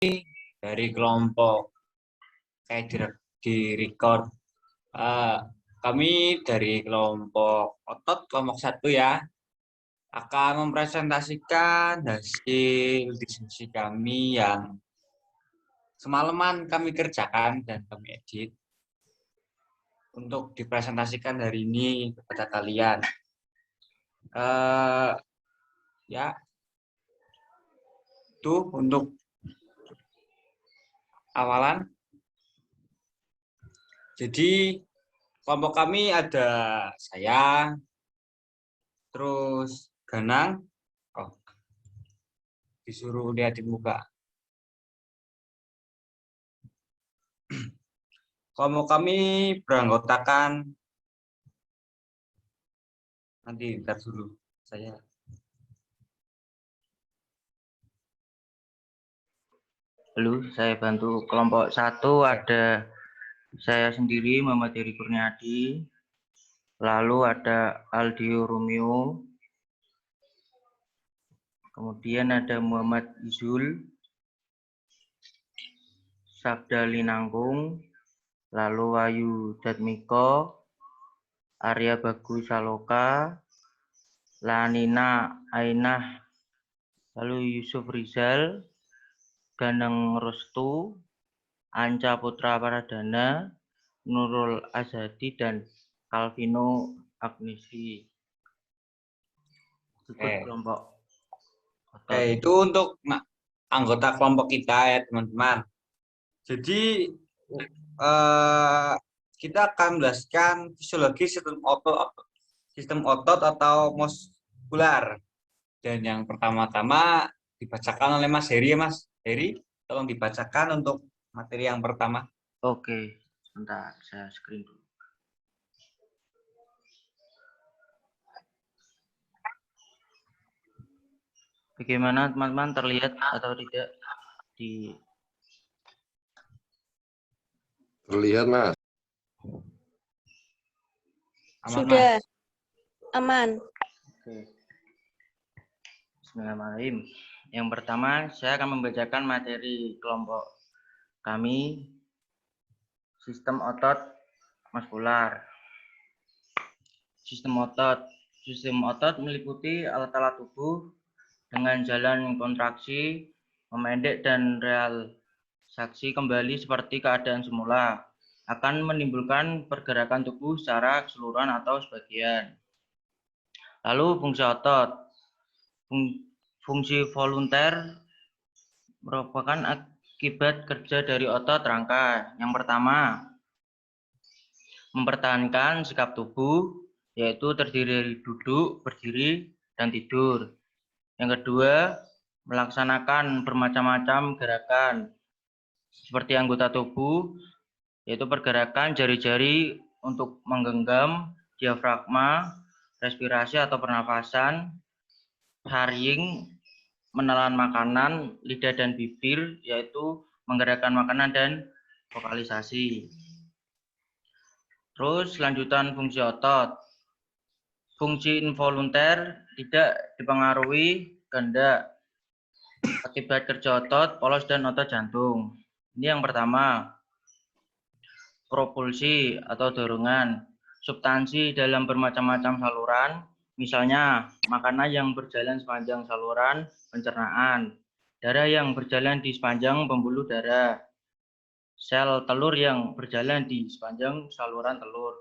dari kelompok kayak di record. Eh, Kami dari kelompok otot kelompok 1 ya akan mempresentasikan hasil diskusi kami yang semalaman kami kerjakan dan kami edit untuk dipresentasikan hari ini kepada kalian. Ya, itu untuk awalan. Jadi kelompok kami ada saya, terus Ganang. Oh, disuruh lihatin muka. Kelompok kami beranggotakan, nanti ntar dulu saya. Halo, saya bantu kelompok 1 ada saya sendiri Muhammad Heri Kurniadi, lalu ada Aldio Romeo, kemudian ada Muhammad Izul, Sabda Linangkung, lalu Wayu Datmiko, Arya Bagus Saloka, Lanina Ainah, lalu Yusuf Rizal, Ganang Restu, Anca Putra Paradana, Nurul Azhadi, dan Calvino Agnesi. Ikut kelompok. Itu untuk anggota kelompok kita ya teman-teman. Jadi kita akan menjelaskan fisiologi sistem otot atau muskular. Dan yang pertama-tama dibacakan oleh Mas Heri ya Mas. Heri, tolong dibacakan untuk materi yang pertama. Oke, sebentar saya screen dulu. Bagaimana teman-teman, terlihat atau tidak di Terlihat, Mas. Aman, Sudah. Mas. Aman. Oke. Bismillahirrahmanirrahim. Yang pertama, saya akan membacakan materi kelompok kami, sistem otot muskular. Sistem otot meliputi alat-alat tubuh dengan jalan kontraksi, memendek, dan relaksasi kembali seperti keadaan semula. Akan menimbulkan pergerakan tubuh secara keseluruhan atau sebagian. Lalu fungsi otot. Fungsi volunteer merupakan akibat kerja dari otot rangka. Yang pertama, mempertahankan sikap tubuh, yaitu terdiri dari duduk, berdiri, dan tidur. Yang kedua, melaksanakan bermacam-macam gerakan seperti anggota tubuh, yaitu pergerakan jari-jari untuk menggenggam, diafragma, respirasi atau pernafasan, carrying, menelan makanan, lidah dan bibir, yaitu menggerakkan makanan dan vokalisasi. Terus lanjutan fungsi otot. Fungsi involunter tidak dipengaruhi kehendak akibat kerja otot, polos, dan otot jantung. Ini yang pertama. Propulsi atau dorongan. Substansi dalam bermacam-macam saluran, misalnya makanan yang berjalan sepanjang saluran pencernaan, darah yang berjalan di sepanjang pembuluh darah, sel telur yang berjalan di sepanjang saluran telur,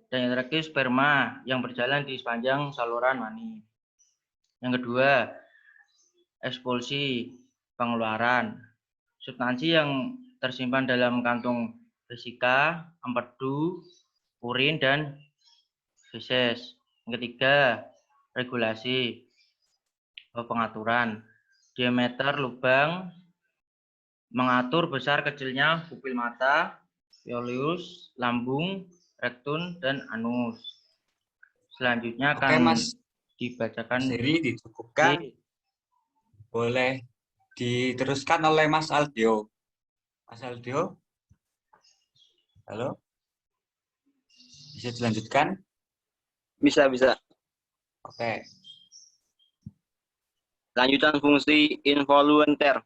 dan yang terakhir sperma yang berjalan di sepanjang saluran mani. Yang kedua, ekspulsi, pengeluaran. Substansi yang tersimpan dalam kantung vesika, empedu, urin, dan feses. Yang ketiga, regulasi atau pengaturan. Diameter lubang, mengatur besar kecilnya pupil mata, ileus, lambung, rektum, dan anus. Selanjutnya akan dibacakan. Mas Heri dicukupkan. Boleh diteruskan oleh Mas Aldio. Mas Aldio? Halo? Bisa dilanjutkan? Bisa. Oke. Lanjutan fungsi involunter.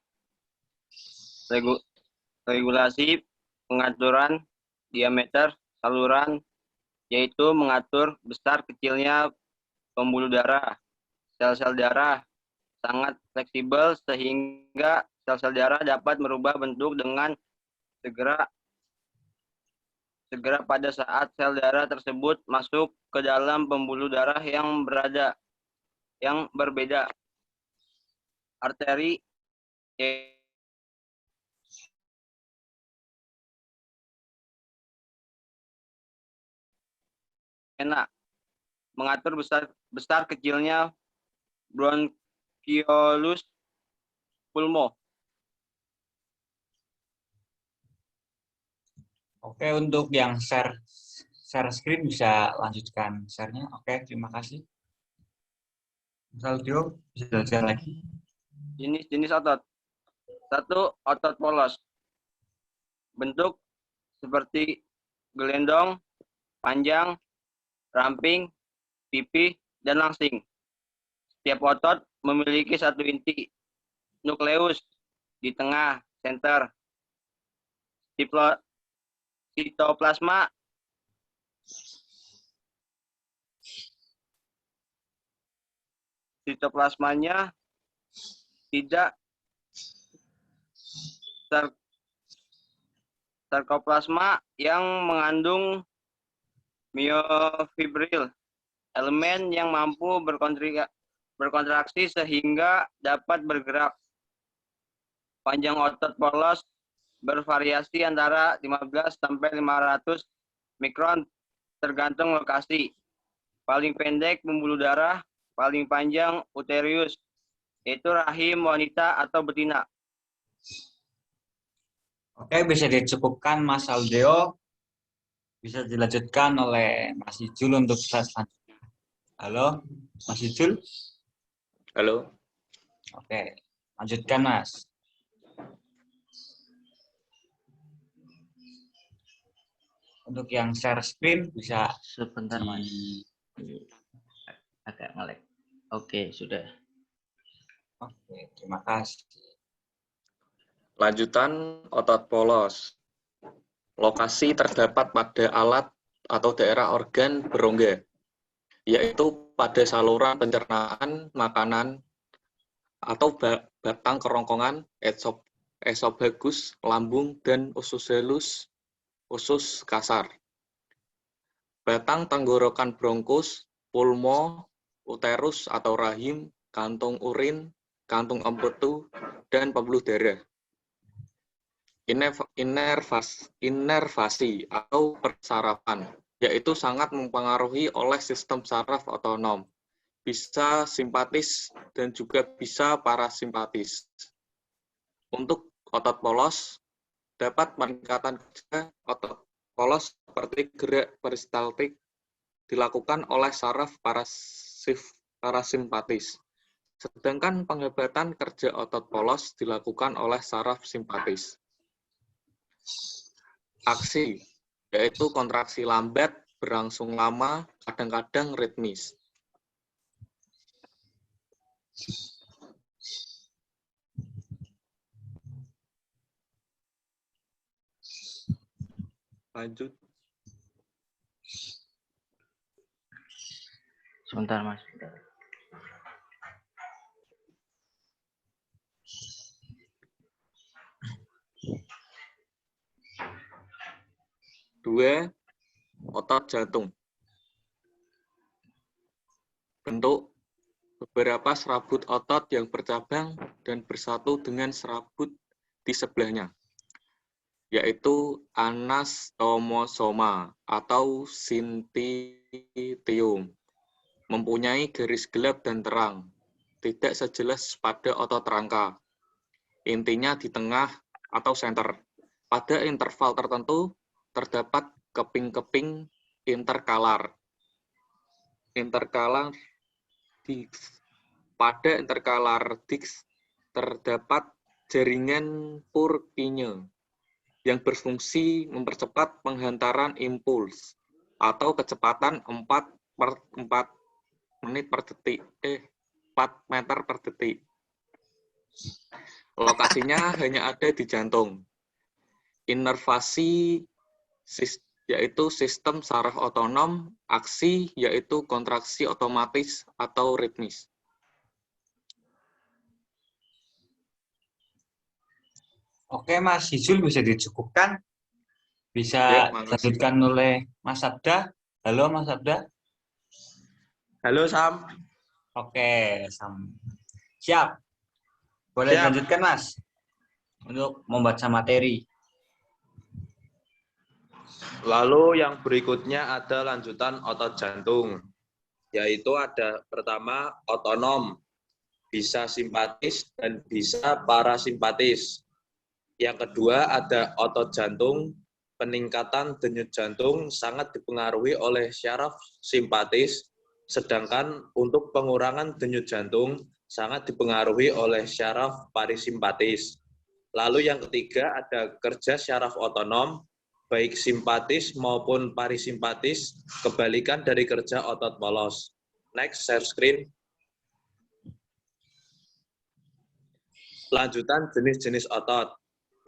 Regulasi pengaturan diameter saluran, yaitu mengatur besar kecilnya pembuluh darah. Sel-sel darah sangat fleksibel sehingga sel-sel darah dapat merubah bentuk dengan segera pada saat sel darah tersebut masuk ke dalam pembuluh darah yang berbeda. Arteri vena mengatur besar kecilnya bronchiolus pulmo. Oke, untuk yang share screen bisa lanjutkan share-nya. Oke, terima kasih. Mas Aldio, bisa jelaskan lagi. Jenis-jenis otot. 1. Otot polos. Bentuk seperti gelendong, panjang, ramping, pipih, dan langsing. Setiap otot memiliki satu inti nukleus di tengah, center. Sitoplasmanya tidak sarkoplasma yang mengandung myofibril, elemen yang mampu berkontraksi sehingga dapat bergerak. Panjang otot polos bervariasi antara 15 sampai 500 mikron tergantung lokasi. Paling pendek pembuluh darah, paling panjang uterus, yaitu rahim wanita atau betina. Oke, bisa dicukupkan Mas Aldio. Bisa dilanjutkan oleh Mas Ijul untuk slide selanjutnya. Halo, Mas Ijul? Halo. Oke, lanjutkan Mas. Untuk yang share screen bisa Sebentar, Mas. Agak ngelek. Oke, sudah. Oke, terima kasih. Lanjutan otot polos. Lokasi terdapat pada alat atau daerah organ berongga, yaitu pada saluran pencernaan makanan atau batang kerongkongan, esofagus, lambung, dan usus halus, usus kasar. Batang tenggorokan bronkus, pulmo, uterus atau rahim, kantung urin, kantung empedu, dan pembuluh darah. Inervasi atau persarapan, yaitu sangat mempengaruhi oleh sistem saraf otonom, bisa simpatis dan juga bisa parasimpatis. Untuk otot polos, dapat peningkatan kerja otot polos seperti gerak peristaltik dilakukan oleh saraf parasimpatis, sedangkan penghebatan kerja otot polos dilakukan oleh saraf simpatis. Aksi, yaitu kontraksi lambat, berlangsung lama, kadang-kadang ritmis. Lanjut. Sebentar, Mas. Sebentar. Dua, otot jantung. Bentuk beberapa serabut otot yang bercabang dan bersatu dengan serabut di sebelahnya, yaitu anastomosoma atau syncytium. Mempunyai garis gelap dan terang, tidak sejelas pada otot rangka. Intinya di tengah atau center. Pada interval tertentu, terdapat keping-keping interkalar. Pada interkalar disc terdapat jaringan Purkinje yang berfungsi mempercepat penghantaran impuls atau kecepatan 4 meter per detik. Lokasinya hanya ada di jantung. Inervasi yaitu sistem saraf otonom, aksi yaitu kontraksi otomatis atau ritmis. Oke, Mas Hizul bisa dicukupkan. Ya, Bisa makasih. dilanjutkan oleh Mas Sabda. Halo, Mas Sabda. Halo Sam. Oke, siap. Boleh Siap. dilanjutkan, Mas, untuk membaca materi. Lalu yang berikutnya ada lanjutan otot jantung, yaitu ada pertama otonom, bisa simpatis dan bisa parasimpatis. Yang kedua ada otot jantung, peningkatan denyut jantung sangat dipengaruhi oleh syaraf simpatis, sedangkan untuk pengurangan denyut jantung sangat dipengaruhi oleh syaraf parasimpatis. Lalu yang ketiga ada kerja syaraf otonom, baik simpatis maupun parasimpatis, kebalikan dari kerja otot polos. Next, share screen. Lanjutan jenis-jenis otot.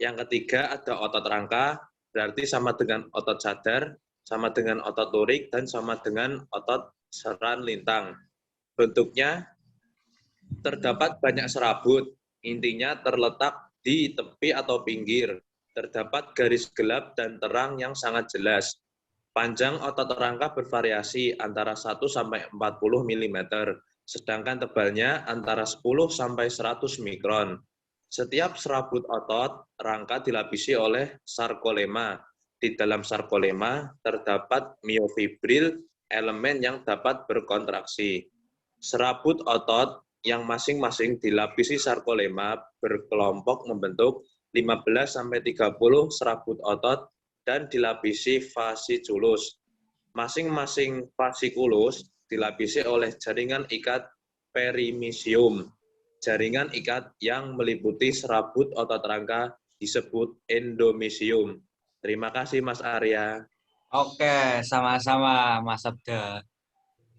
Yang ketiga ada otot rangka, berarti sama dengan otot sadar, sama dengan otot lurik, dan sama dengan otot seran lintang. Bentuknya terdapat banyak serabut, intinya terletak di tepi atau pinggir. Terdapat garis gelap dan terang yang sangat jelas. Panjang otot rangka bervariasi antara 1 sampai 40 mm, sedangkan tebalnya antara 10 sampai 100 mikron. Setiap serabut otot rangka dilapisi oleh sarkolema. Di dalam sarkolema terdapat miofibril, elemen yang dapat berkontraksi. Serabut otot yang masing-masing dilapisi sarkolema berkelompok membentuk 15-30 serabut otot dan dilapisi fasciculus. Masing-masing fasciculus dilapisi oleh jaringan ikat perimysium. Jaringan ikat yang meliputi serabut otot rangka disebut endomysium. Terima kasih Mas Arya. Oke, sama-sama, Mas Sabda.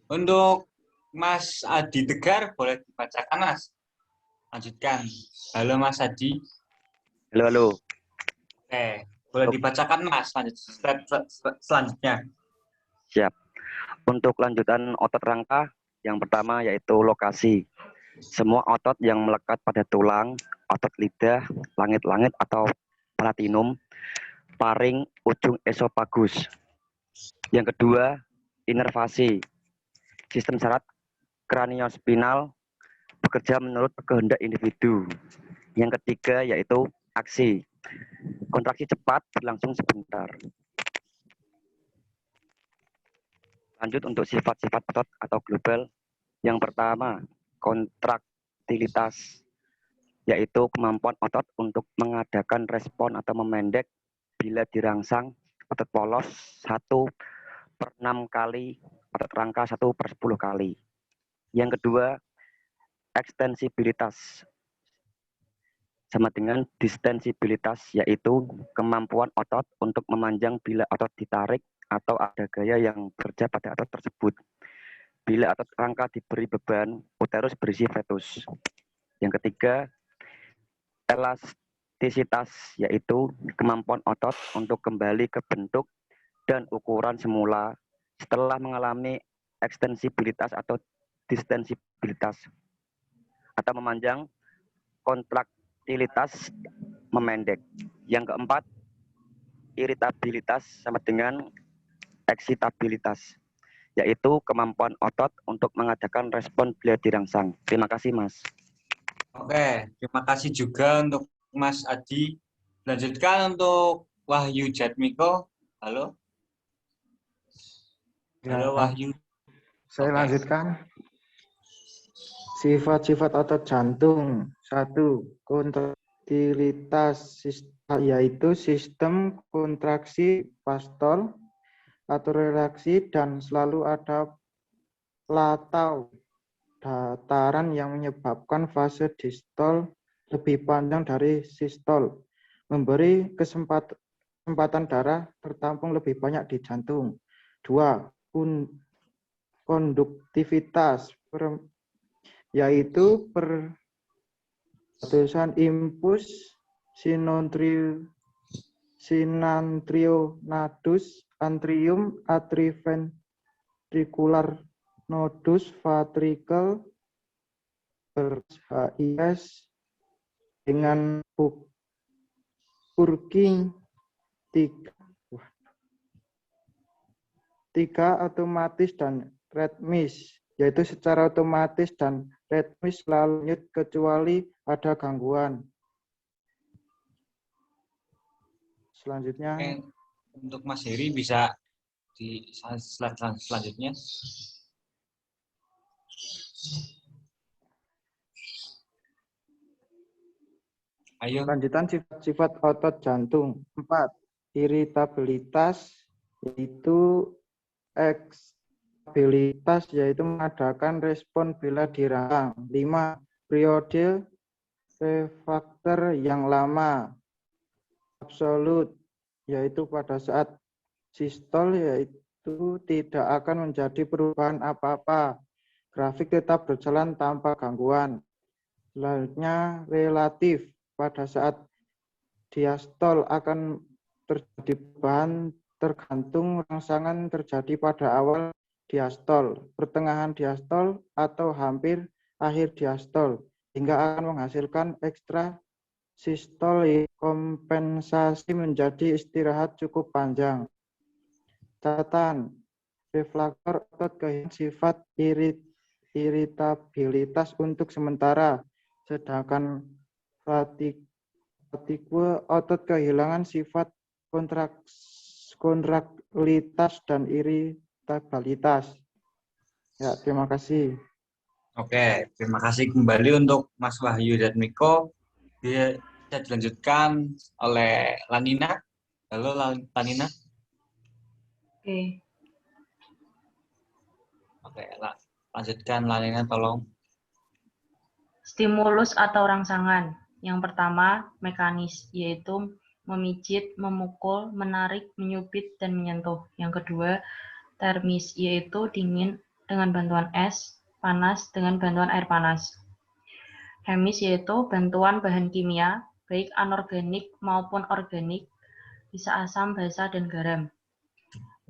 Untuk Mas Adi Tegar, boleh dibacakan, Mas? Lanjutkan. Halo, Mas Adi. Halo. Oke, boleh dibacakan, Mas. Lanjut step selanjutnya. Siap. Untuk lanjutan otot rangka, yang pertama yaitu lokasi. Semua otot yang melekat pada tulang, otot lidah, langit-langit atau platinum, paring, ujung esofagus. Yang kedua, inervasi. Sistem saraf kraniospinal bekerja menurut kehendak individu. Yang ketiga yaitu aksi. Kontraksi cepat berlangsung sebentar. Lanjut untuk sifat-sifat otot atau global. Yang pertama, kontraktilitas, yaitu kemampuan otot untuk mengadakan respon atau memendek bila dirangsang. Otot polos 1/6 kali, otot rangka 1/10 kali. Yang kedua, ekstensibilitas sama dengan distensibilitas, yaitu kemampuan otot untuk memanjang bila otot ditarik atau ada gaya yang bekerja pada otot tersebut. Bila otot rangka diberi beban, uterus berisi fetus. Yang ketiga, elastisitas, yaitu kemampuan otot untuk kembali ke bentuk dan ukuran semula setelah mengalami ekstensibilitas atau distensibilitas atau memanjang. Kontraktilitas, memendek. Yang keempat, iritabilitas sama dengan eksitabilitas, yaitu kemampuan otot untuk mengadakan respon bila dirangsang. Terima kasih, Mas. Oke, terima kasih juga untuk Mas Adi. Lanjutkan untuk Wahyu Jatmiko. Halo. Halo, Ya, Wahyu. saya Oke. lanjutkan. Sifat-sifat otot jantung. 1. Kontraktilitas, yaitu sistem kontraksi pastol atau relaksi dan selalu ada platau dataran yang menyebabkan fase distol lebih panjang dari sistol, memberi kesempatan darah tertampung lebih banyak di jantung. 2. Konduktivitas, yaitu tulisan impus sinantrionadus antrium atriventricular nodus ventricle HIS dengan Purkinje 3 otomatis dan ritmis, yaitu secara otomatis dan ritmis lanjut kecuali ada gangguan. Selanjutnya, untuk Mas Heri bisa di slide selanjutnya. Ayo. Lanjutan sifat-sifat otot jantung. 4. Iritabilitas, yaitu ekstabilitas, yaitu mengadakan respon bila dirangsang. 5. Periode refraktor yang lama. Absolut, yaitu pada saat sistol, yaitu tidak akan menjadi perubahan apa-apa. Grafik tetap berjalan tanpa gangguan. Selanjutnya, relatif. Pada saat diastol akan terjadi perubahan tergantung rangsangan terjadi pada awal diastol, pertengahan diastol, atau hampir akhir diastol, hingga akan menghasilkan ekstra sistol. Kompensasi menjadi istirahat cukup panjang. Catatan, reflektor otot kehilangan sifat iritabilitas untuk sementara, sedangkan fatigue otot kehilangan sifat kontraktilitas dan iritabilitas. Ya, terima kasih. Oke, terima kasih kembali untuk Mas Wahyu dan Miko. Dia bisa dilanjutkan oleh Lanina. Halo Lanina. Oke, lanjutkan Lanina, tolong. Stimulus atau rangsangan. Yang pertama, mekanis, yaitu memijit, memukul, menarik, menyubit, dan menyentuh. Yang kedua, termis, yaitu dingin dengan bantuan es, panas dengan bantuan air panas. Hemis, yaitu bantuan bahan kimia, baik anorganik maupun organik, bisa asam, basa, dan garam.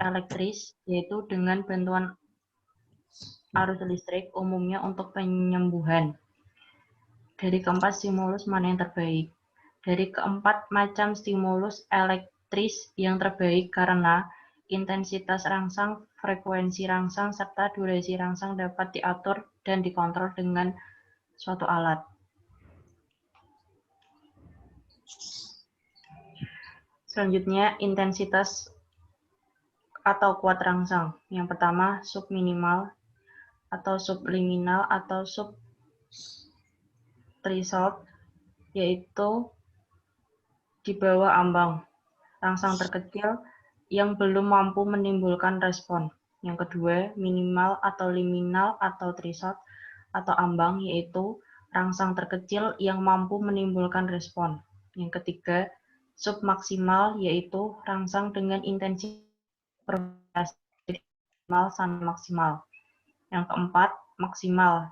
Elektris, yaitu dengan bantuan arus listrik, umumnya untuk penyembuhan. Dari keempat stimulus mana yang terbaik? Dari keempat macam stimulus elektris yang terbaik karena intensitas rangsang, frekuensi rangsang, serta durasi rangsang dapat diatur dan dikontrol dengan suatu alat. Selanjutnya, intensitas atau kuat rangsang. Yang pertama, subminimal atau subliminal atau threshold, yaitu di bawah ambang, rangsang terkecil yang belum mampu menimbulkan respon. Yang kedua, minimal atau liminal atau threshold atau ambang, yaitu rangsang terkecil yang mampu menimbulkan respon. Yang ketiga, submaksimal, yaitu rangsang dengan intensitas minimal sampai maksimal. Yang keempat, maksimal,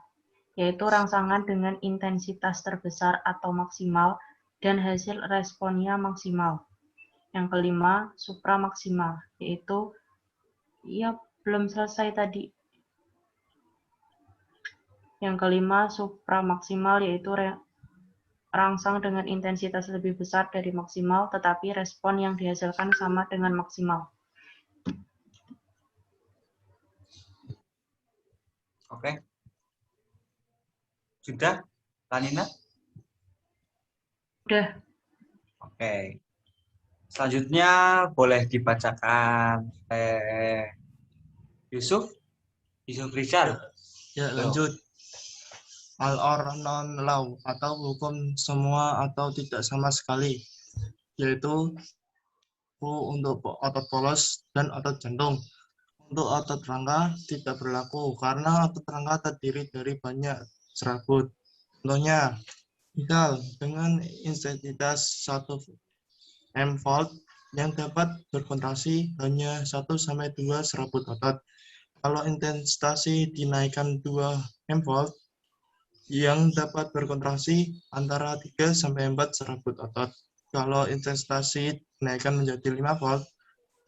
yaitu rangsangan dengan intensitas terbesar atau maksimal dan hasil responnya maksimal. Yang kelima, supramaksimal, yaitu belum selesai tadi. Yang kelima, supramaksimal, yaitu rangsang dengan intensitas lebih besar dari maksimal, tetapi respon yang dihasilkan sama dengan maksimal. Oke. Sudah, Lanina? Sudah. Oke. Selanjutnya boleh dibacakan Yusuf Richard. Ya, lanjut. All or non law atau hukum semua atau tidak sama sekali, yaitu untuk otot polos dan otot jantung. Untuk otot rangka tidak berlaku karena otot rangka terdiri dari banyak serabut. Contohnya, misal dengan intensitas 1 mV yang dapat berkontraksi hanya 1-2 serabut otot. Kalau intensitas dinaikkan 2 mV, yang dapat berkontraksi antara 3 sampai 4 serabut otot. Kalau intensitas dinaikkan menjadi 5 volt,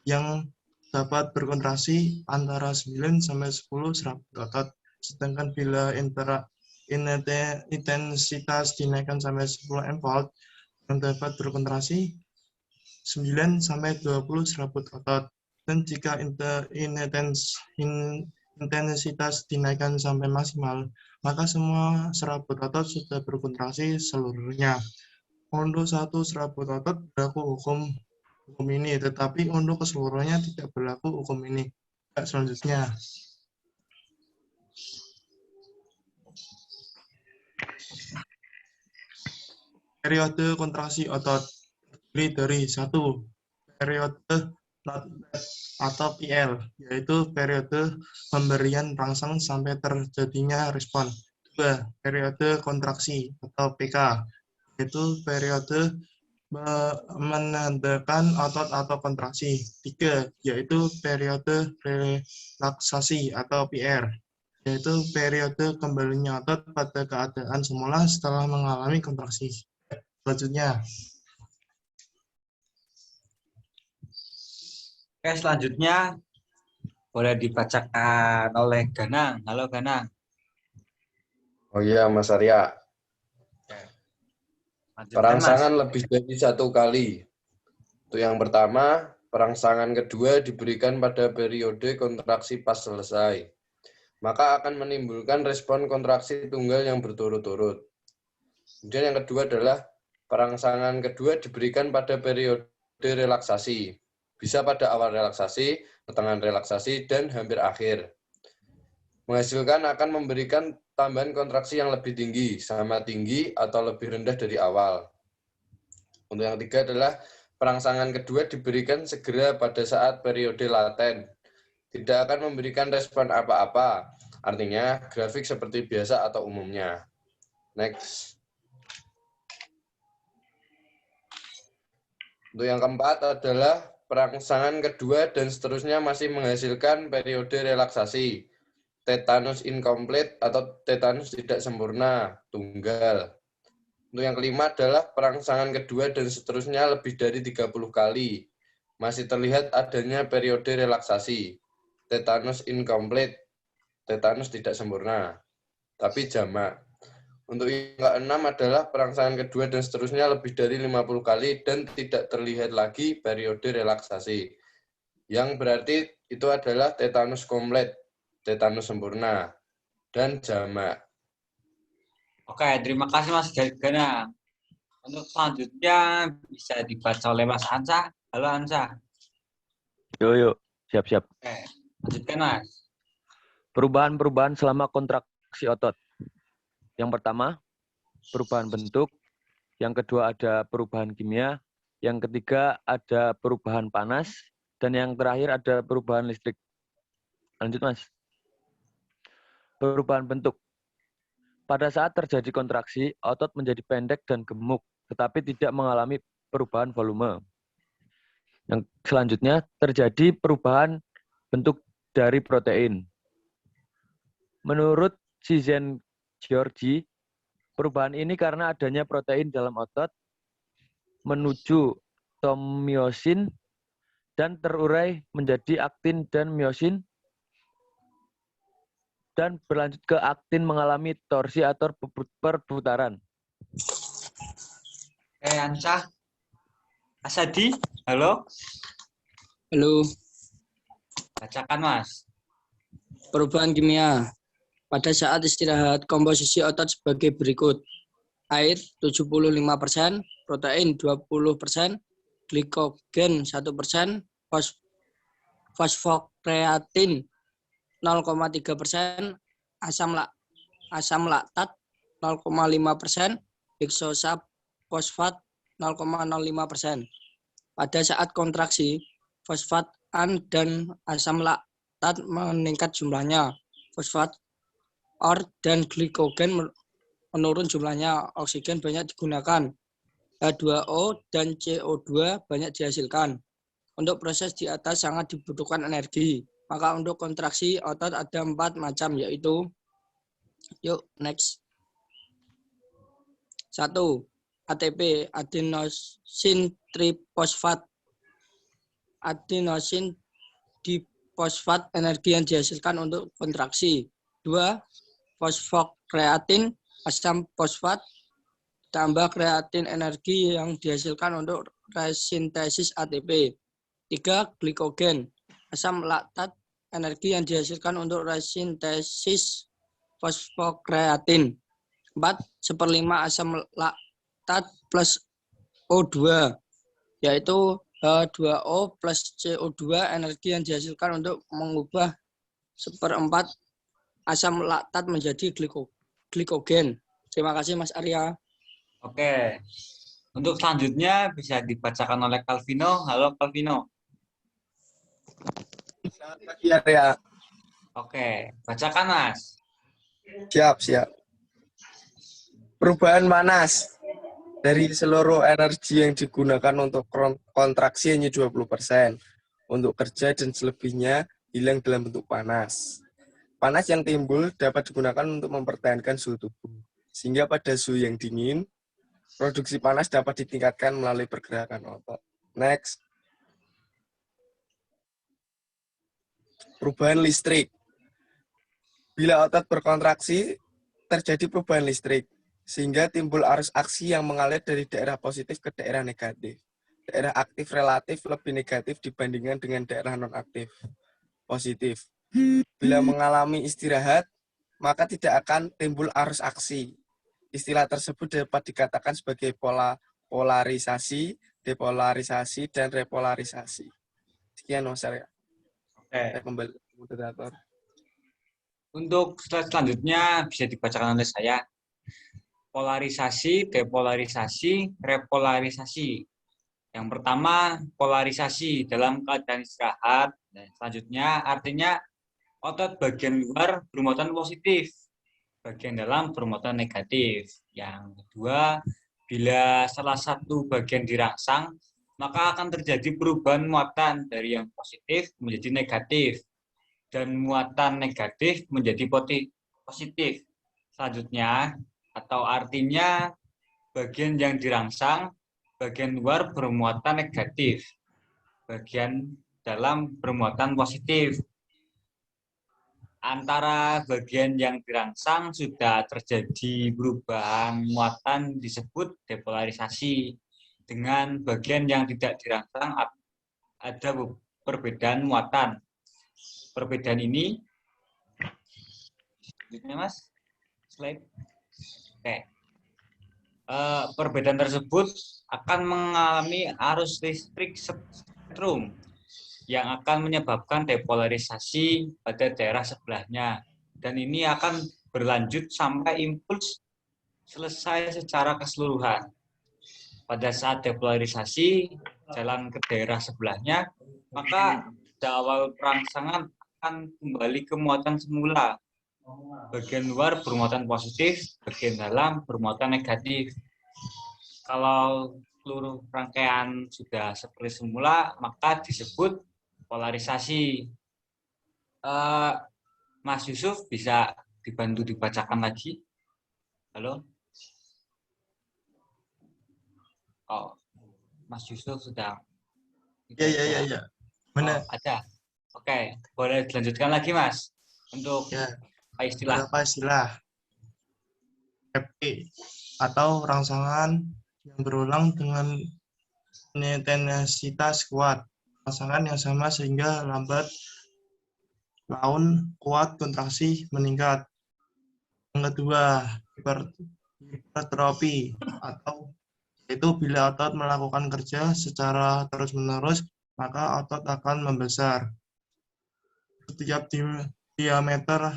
yang dapat berkontraksi antara 9 sampai 10 serabut otot. Sedangkan bila intensitas dinaikkan sampai 10 volt, yang dapat berkontraksi 9 sampai 20 serabut otot. Dan jika intensitas dinaikkan sampai maksimal, maka semua serabut otot sudah berkontraksi seluruhnya. Untuk satu serabut otot berlaku hukum ini, tetapi untuk keseluruhannya tidak berlaku hukum ini. Selanjutnya, periode kontraksi otot terdiri dari 1. Periode atau PL, yaitu periode pemberian rangsang sampai terjadinya respon. 2. Periode kontraksi atau PK, yaitu periode menandakan otot atau kontraksi. 3. Yaitu periode relaksasi atau PR, yaitu periode kembalinya otot pada keadaan semula setelah mengalami kontraksi. Selanjutnya, Oke, selanjutnya boleh dibacakan oleh Ganang. Halo Ganang. Oh iya, Mas Arya. Lanjutkan, Mas. Perangsangan lebih dari 1 kali. Untuk yang pertama, perangsangan kedua diberikan pada periode kontraksi pas selesai. Maka akan menimbulkan respon kontraksi tunggal yang berturut-turut. Kemudian yang kedua adalah perangsangan kedua diberikan pada periode relaksasi. Bisa pada awal relaksasi, pertengahan relaksasi, dan hampir akhir. Menghasilkan akan memberikan tambahan kontraksi yang lebih tinggi, sama tinggi, atau lebih rendah dari awal. Untuk yang ketiga adalah perangsangan kedua diberikan segera pada saat periode laten. Tidak akan memberikan respon apa-apa, artinya grafik seperti biasa atau umumnya. Next. Untuk yang keempat adalah perangsangan kedua dan seterusnya masih menghasilkan periode relaksasi. Tetanus incomplete atau tetanus tidak sempurna, tunggal. Untuk yang kelima adalah perangsangan kedua dan seterusnya lebih dari 30 kali. Masih terlihat adanya periode relaksasi. Tetanus incomplete, tetanus tidak sempurna, tapi jamak. Untuk yang keenam adalah perangsangan kedua dan seterusnya lebih dari 50 kali dan tidak terlihat lagi periode relaksasi. Yang berarti itu adalah tetanus komplit, tetanus sempurna, dan jamak. Oke, terima kasih Mas Ganang. Untuk selanjutnya bisa dibaca oleh Mas Ansa. Halo Ansa. Yuk, siap-siap. Oke, lanjutkan Mas. Perubahan-perubahan selama kontraksi otot. Yang pertama, perubahan bentuk. Yang kedua ada perubahan kimia. Yang ketiga ada perubahan panas. Dan yang terakhir ada perubahan listrik. Lanjut Mas. Perubahan bentuk. Pada saat terjadi kontraksi, otot menjadi pendek dan gemuk, tetapi tidak mengalami perubahan volume. Yang selanjutnya terjadi perubahan bentuk dari protein. Menurut Shizen Georgi, perubahan ini karena adanya protein dalam otot menuju tomiosin dan terurai menjadi aktin dan miosin dan berlanjut ke aktin mengalami torsi atau perputaran. Ansa. Asadi, halo. Halo. Bacakan Mas. Perubahan kimia. Pada saat istirahat, komposisi otot sebagai berikut. Air 75%, protein 20%, glikogen 1%, fosfokreatin 0,3%, asam laktat 0,5%, heksosa fosfat 0,05%. Pada saat kontraksi, fosfat an dan asam laktat meningkat jumlahnya. Fosfat or dan glikogen menurun jumlahnya. Oksigen banyak digunakan. H2O dan CO2 banyak dihasilkan. Untuk proses di atas sangat dibutuhkan energi. Maka untuk kontraksi otot ada 4 macam, yaitu, yuk next. 1. ATP, adenosin trifosfat. Adenosin difosfat, energi yang dihasilkan untuk kontraksi. 2. Fosfokreatin, asam fosfat, tambah kreatin, energi yang dihasilkan untuk resintesis ATP. 3. Glikogen, asam laktat, energi yang dihasilkan untuk resintesis fosfokreatin. 4. 1/5 asam laktat plus O2, yaitu H2O plus CO2, energi yang dihasilkan untuk mengubah 1/4 asam laktat menjadi glikogen. Terima kasih Mas Arya. Oke. Untuk selanjutnya bisa dibacakan oleh Calvino. Halo Calvino. Selamat pagi Arya. Oke, bacakan Mas. Siap. Perubahan panas. Dari seluruh energi yang digunakan untuk kontraksi hanya 20%. Untuk kerja dan selebihnya hilang dalam bentuk panas. Panas yang timbul dapat digunakan untuk mempertahankan suhu tubuh. Sehingga pada suhu yang dingin, produksi panas dapat ditingkatkan melalui pergerakan otot. Next. Perubahan listrik. Bila otot berkontraksi, terjadi perubahan listrik, sehingga timbul arus aksi yang mengalir dari daerah positif ke daerah negatif. Daerah aktif relatif lebih negatif dibandingkan dengan daerah non-aktif positif. Bila mengalami istirahat, maka tidak akan timbul arus aksi. Istilah tersebut dapat dikatakan sebagai polarisasi, depolarisasi, dan repolarisasi. Sekian Mas Arya. Saya kembali ke moderator. Untuk slide selanjutnya bisa dibacakan oleh saya. Polarisasi, depolarisasi, repolarisasi. Yang pertama, polarisasi dalam keadaan istirahat. Dan selanjutnya artinya otot bagian luar bermuatan positif, bagian dalam bermuatan negatif. Yang kedua, bila salah satu bagian dirangsang, maka akan terjadi perubahan muatan dari yang positif menjadi negatif dan muatan negatif menjadi positif. Selanjutnya, atau artinya bagian yang dirangsang, bagian luar bermuatan negatif, bagian dalam bermuatan positif. Antara bagian yang dirangsang sudah terjadi perubahan muatan disebut depolarisasi. Dengan bagian yang tidak dirangsang ada perbedaan muatan. Perbedaan ini, Mas, slide. Oke. Perbedaan tersebut akan mengalami arus listrik spektrum yang akan menyebabkan depolarisasi pada daerah sebelahnya. Dan ini akan berlanjut sampai impuls selesai secara keseluruhan. Pada saat depolarisasi jalan ke daerah sebelahnya, maka pada awal perangsangan akan kembali ke muatan semula. Bagian luar bermuatan positif, bagian dalam bermuatan negatif. Kalau seluruh rangkaian sudah seperti semula, maka disebut polarisasi. Mas Yusuf bisa dibantu dibacakan lagi? Halo? Oh, Mas Yusuf sedang. Iya. Benar. Oh, ada. Oke, boleh dilanjutkan lagi, Mas. Untuk istilah. Beberapa istilah. FP atau rangsangan yang berulang dengan intensitas kuat. Rangsangan yang sama sehingga lambat laun kuat kontraksi meningkat. Yang kedua, hipertrofi atau yaitu bila otot melakukan kerja secara terus-menerus, maka otot akan membesar. Setiap diameter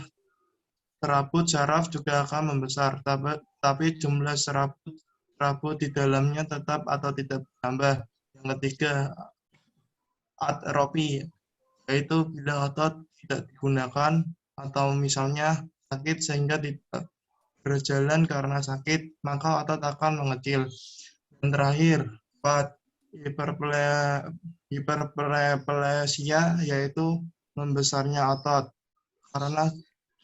serabut saraf juga akan membesar, tapi jumlah serabut di dalamnya tetap atau tidak bertambah. Yang ketiga, atrofi, yaitu bila otot tidak digunakan atau misalnya sakit sehingga tidak berjalan karena sakit, maka otot akan mengecil. Dan terakhir, hiperplesia, yaitu membesarnya otot karena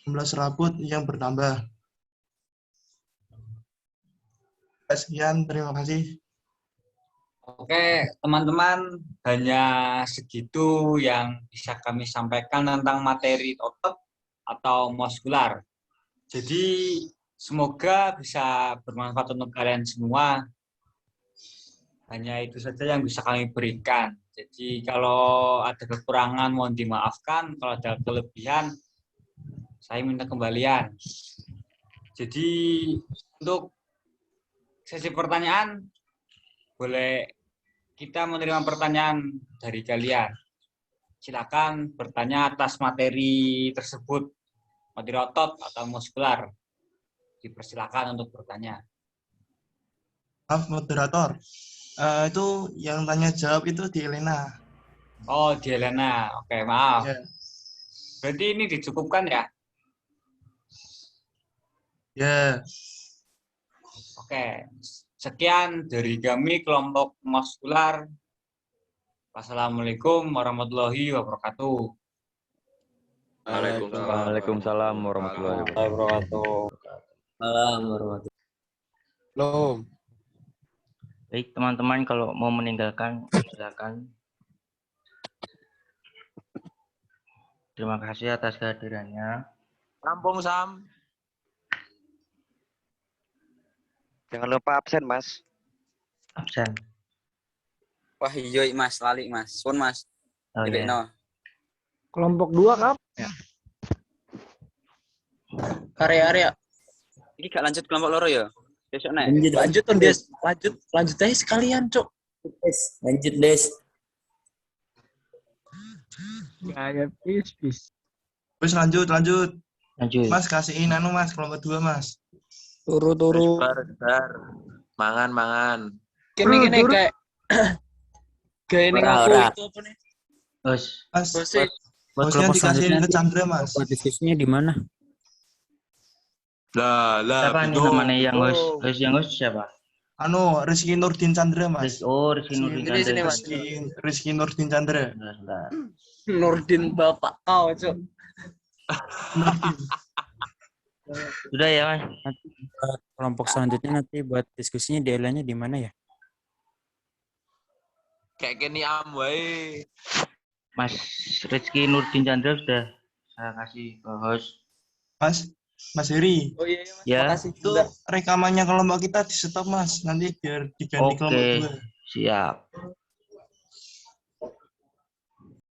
jumlah serabut yang bertambah. Sekian, terima kasih. Oke, teman-teman, hanya segitu yang bisa kami sampaikan tentang materi otot atau muskular. Jadi, semoga bisa bermanfaat untuk kalian semua. Hanya itu saja yang bisa kami berikan. Jadi, kalau ada kekurangan, mohon dimaafkan. Kalau ada kelebihan, saya minta kembalian. Jadi, untuk sesi pertanyaan, boleh kita menerima pertanyaan dari kalian. Silakan bertanya atas materi tersebut, materi otot atau muskular. Dipersilakan untuk bertanya. Maaf, moderator. Itu yang tanya jawab itu di Elena. Oh, di Helena. Oke, maaf. Ya. Berarti ini dicukupkan ya? Ya. Oke. Sekian dari kami kelompok muskular. Wassalamualaikum warahmatullahi wabarakatuh. Waalaikumsalam warahmatullahi wabarakatuh. Belum. Baik, teman-teman, kalau mau meninggalkan, silakan. Terima kasih atas kehadirannya. Rampung, Sam. Jangan lupa absen, Mas. Absen. Wah, iya Mas, lali Mas. Sun Mas. Oh, ya. No. Kelompok 2 kap? Area-area. Ini gak lanjut kelompok loro ya? Besok naik. Lanjut tuh, Des. Lanjut aja sekalian, Cuk. Lanjut, Des. Ya, please. Terus lanjut. Lanjut. Mas, kasihin Mas, kelompok 2, Mas. Turu. Bar. Mangan. Gini kayak kayak ini ngaku itu apa nih? Mas, Bosnya dikasihin ke Chandra, Mas. Buat diskusinya di mana? siapa nih namanya yang host? Yang host siapa? Rizky Nurdin Chandra, Mas. Rizky Nurdin Chandra. Rizky Nurdin Chandra. Nurdin Bapak kau, Cuk. Sudah ya, Mas. Kelompok selanjutnya nanti buat diskusinya di area-nya di mana ya? Kayak kini wae. Mas Rizky Nurdin Chandra sudah saya kasih ke host. Mas Heri. Oh iya, Mas. Ya. Makasih. Itu rekamannya kelompok kita di stop, Mas. Nanti biar diganti kelompok 2. Siap.